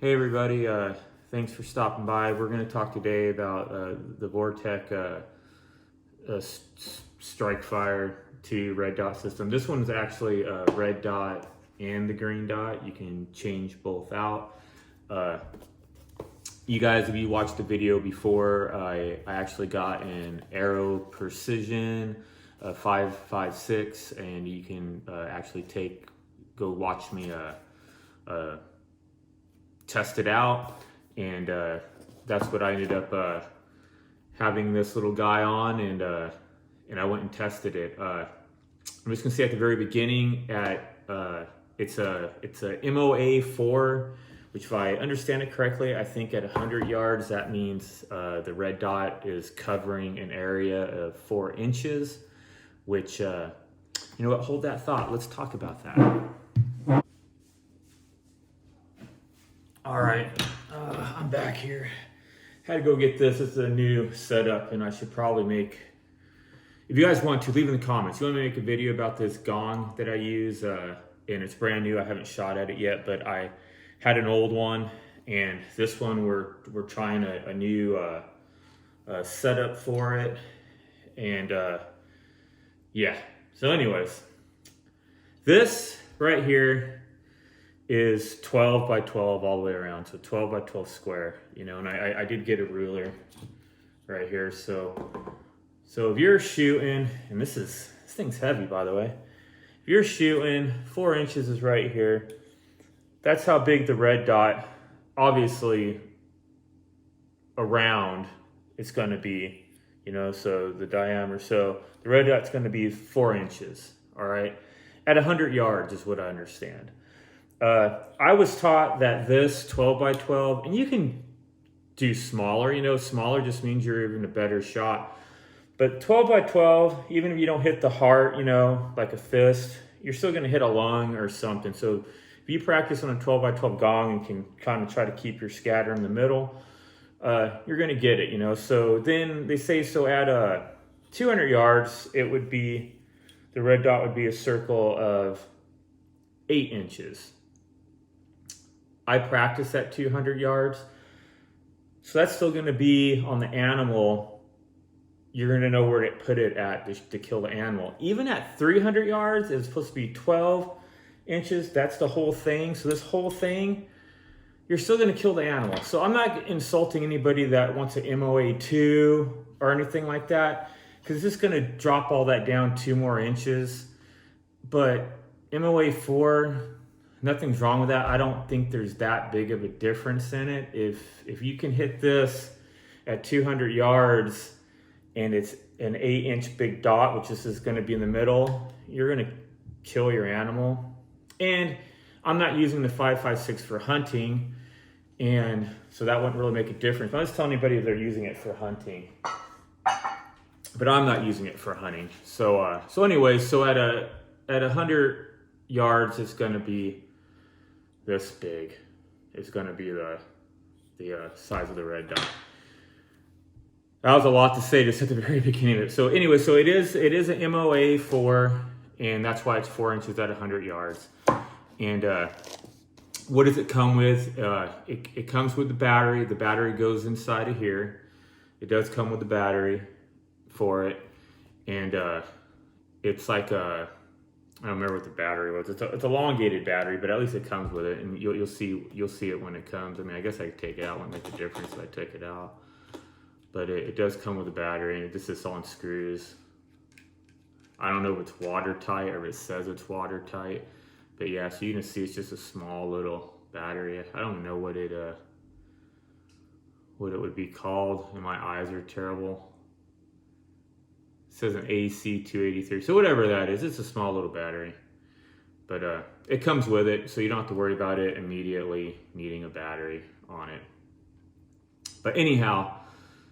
Hey everybody, thanks for stopping by. We're going to talk today about the Vortec Strikefire 2 red dot system. This one's actually a red dot and the green dot. You can change both out. You guys, if you watched the video before, I actually got an Arrow Precision 556, and you can actually go watch me test it out, and that's what I ended up having this little guy on, and I went and tested it. I'm just gonna say at the very beginning, it's a MOA 4, which if I understand it correctly, I think at 100 yards that means the red dot is covering an area of 4 inches, which you know what, hold that thought, let's talk about that. All right, I'm back here. Had to go get this. It's a new setup, and I should probably make, if you guys want to, leave in the comments. You want me to make a video about this gong that I use, and it's brand new. I haven't shot at it yet, but I had an old one, and this one we're trying a new setup for it, and yeah. So anyways, this right here is 12 by 12 all the way around, so 12 by 12 square, you know, and I did get a ruler right here. So if you're shooting, and this thing's heavy, by the way, if you're shooting, 4 inches is right here. That's how big the red dot, obviously around it's going to be, you know, so the diameter, so the red dot's going to be 4 inches, all right, at 100 yards is what I understand. I was taught that this 12 by 12, and you can do smaller, you know, smaller just means you're even a better shot. But 12 by 12, even if you don't hit the heart, you know, like a fist, you're still going to hit a lung or something. So if you practice on a 12 by 12 gong and can kind of try to keep your scatter in the middle, you're going to get it, you know. So then they say, so at 200 yards, it would be, the red dot would be a circle of 8 inches. I practice at 200 yards. So that's still going to be on the animal. You're going to know where to put it at to kill the animal. Even at 300 yards, it's supposed to be 12 inches. That's the whole thing. So this whole thing, you're still going to kill the animal. So I'm not insulting anybody that wants an MOA 2 or anything like that, because it's just going to drop all that down 2 more inches. But MOA 4, nothing's wrong with that. I don't think there's that big of a difference in it. If you can hit this at 200 yards and it's an 8-inch big dot, which this is going to be in the middle, you're going to kill your animal. And I'm not using the 5.56 for hunting, and so that wouldn't really make a difference. I was telling anybody they're using it for hunting, but I'm not using it for hunting. So anyway, so at 100 yards, it's going to be this big. It's going to be the size of the red dot. That was a lot to say just at the very beginning of it. So anyway, so it is an MOA 4, and that's why it's 4 inches at 100 yards. And what does it come with? It comes with the battery. The battery goes inside of here. It does come with the battery for it, and it's like a, I don't remember what the battery was. It's a elongated battery, but at least it comes with it, and you'll see it when it comes. I mean, I guess I could take it out. It wouldn't make a difference if I took it out, but it does come with a battery, and this is on screws. I don't know if it's watertight or if it says it's watertight, but yeah. So you can see it's just a small little battery. I don't know what it would be called, and my eyes are terrible. It says an AC 283, so whatever that is, it's a small little battery. But it comes with it, so you don't have to worry about it immediately needing a battery on it. But anyhow,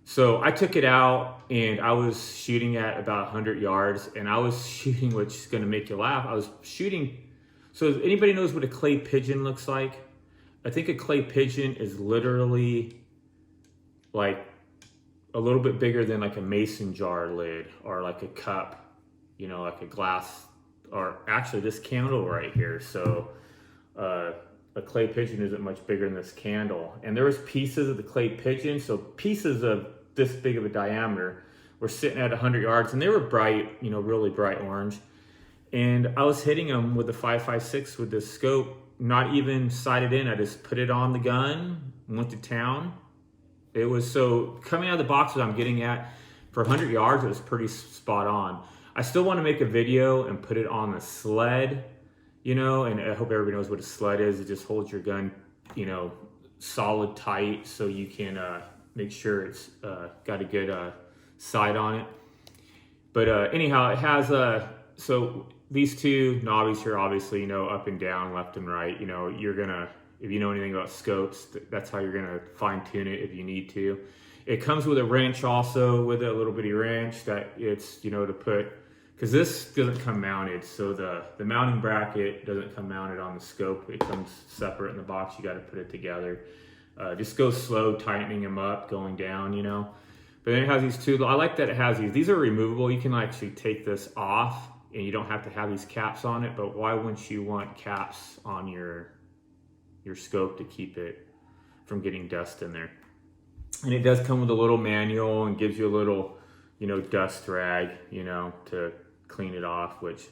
so I took it out, and I was shooting at about 100 yards, and I was shooting, which is going to make you laugh, I was shooting, so if anybody knows what a clay pigeon looks like? I think a clay pigeon is literally like a little bit bigger than like a mason jar lid, or like a cup, you know, like a glass, or actually this candle right here. So a clay pigeon isn't much bigger than this candle. And there was pieces of the clay pigeon, so pieces of this big of a diameter were sitting at 100 yards, and they were bright, you know, really bright orange. And I was hitting them with the 5.56 with this scope, not even sighted in. I just put it on the gun, went to town. It was, so coming out of the box, what I'm getting at, for 100 yards, it was pretty spot on. I still want to make a video and put it on the sled, you know, and I hope everybody knows what a sled is. It just holds your gun, you know, solid tight, so you can make sure it's got a good sight on it. But anyhow, it has so these two knobbies here, obviously, you know, up and down, left and right. You know, you're gonna, if you know anything about scopes, that's how you're gonna fine tune it if you need to. It comes with a wrench also, with it, a little bitty wrench that it's, you know, to put, because this doesn't come mounted, so the mounting bracket doesn't come mounted on the scope. It comes separate in the box. You got to put it together. Just go slow, tightening them up, going down, you know. But then it has these two. I like that it has these. These are removable. You can actually take this off, and you don't have to have these caps on it. But why wouldn't you want caps on your scope to keep it from getting dust in there? And it does come with a little manual and gives you a little, you know, dust rag, you know, to clean it off, which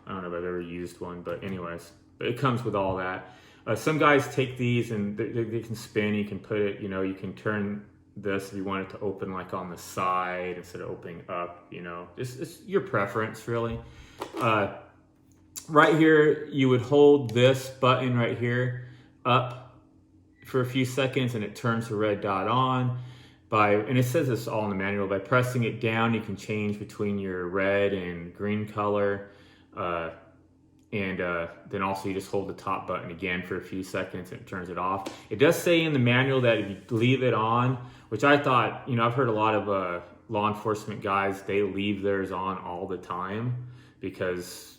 I don't know if I've ever used one, but anyways, but it comes with all that. Some guys take these and they can spin. You can put it, you know, you can turn this if you want it to open like on the side instead of opening up, you know, it's your preference really. Right here, you would hold this button right here up for a few seconds and it turns the red dot on. And it says this all in the manual, by pressing it down, you can change between your red and green color. Then also you just hold the top button again for a few seconds and it turns it off. It does say in the manual that if you leave it on, which I thought, you know, I've heard a lot of law enforcement guys, they leave theirs on all the time because,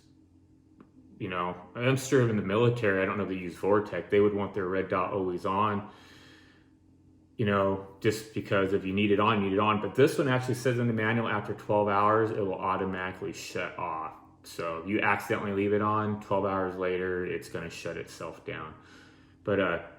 you know, I'm sure in the military, I don't know if they use Vortex, they would want their red dot always on, you know, just because if you need it on, you need it on. But this one actually says in the manual, after 12 hours, it will automatically shut off. So if you accidentally leave it on, 12 hours later, it's going to shut itself down. But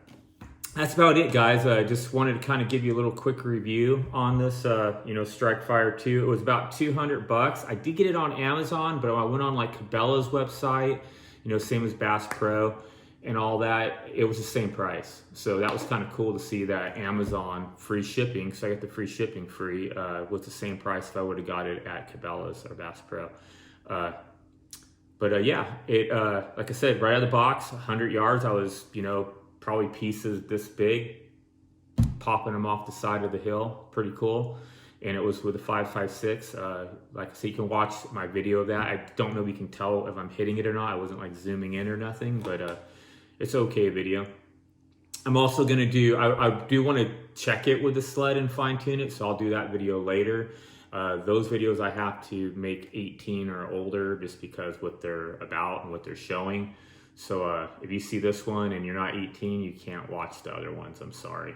that's about it, guys. I just wanted to kind of give you a little quick review on this, you know, Strikefire 2. It was about $200. I did get it on Amazon, but I went on like Cabela's website, you know, same as Bass Pro and all that. It was the same price. So that was kind of cool to see that Amazon free shipping, so I got the free shipping free, was the same price if I would have got it at Cabela's or Bass Pro. Yeah, it like I said, right out of the box, 100 yards, I was, you know, probably pieces this big, popping them off the side of the hill. Pretty cool. And it was with a 5.56. Like I said, you can watch my video of that. I don't know if you can tell if I'm hitting it or not. I wasn't like zooming in or nothing, but it's okay video. I'm also gonna do, I do want to check it with the sled and fine tune it, so I'll do that video later. Those videos I have to make 18 or older just because what they're about and what they're showing. So if you see this one and you're not 18, you can't watch the other ones. I'm sorry.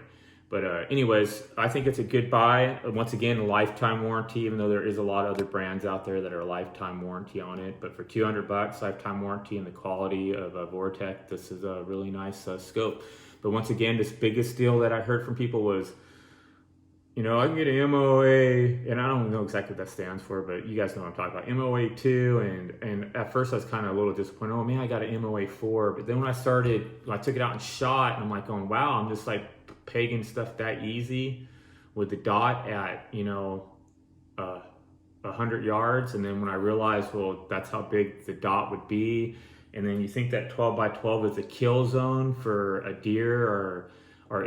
But anyways, I think it's a good buy. Once again, a lifetime warranty, even though there is a lot of other brands out there that are lifetime warranty on it. But for $200, lifetime warranty and the quality of Vortex, this is a really nice scope. But once again, this biggest deal that I heard from people was, you know, I can get an MOA, and I don't know exactly what that stands for, but you guys know what I'm talking about, MOA 2, and at first I was kind of a little disappointed. Oh man, I got an MOA 4, but then when I took it out and shot, and I'm like going, wow, I'm just like pegging stuff that easy with the dot at, you know, 100 yards, and then when I realized, well, that's how big the dot would be, and then you think that 12 by 12 is a kill zone for a deer or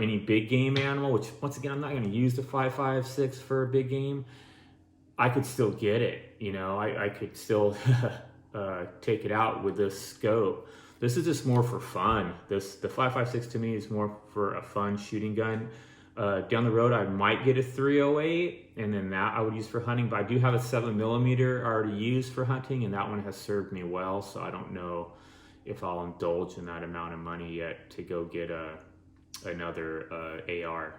any big game animal, which once again, I'm not going to use the 5.56 for a big game. I could still get it, you know, I could still take it out with this scope. This is just more for fun. The 5.56 to me is more for a fun shooting gun. Down the road, I might get a 308, and then that I would use for hunting, but I do have a 7mm already used for hunting, and that one has served me well, so I don't know if I'll indulge in that amount of money yet to go get another AR.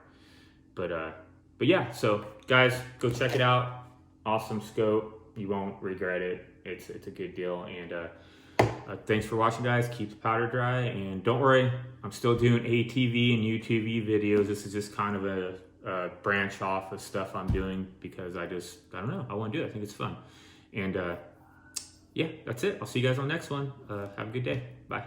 But yeah, so guys, go check it out. Awesome scope. You won't regret it. It's a good deal. And Thanks for watching, guys. Keep the powder dry, and don't worry, I'm still doing ATV and UTV videos. This is just kind of a branch off of stuff I'm doing because I don't know, I want to do it. I think it's fun. And yeah, that's it. I'll see you guys on the next one. Have a good day. Bye.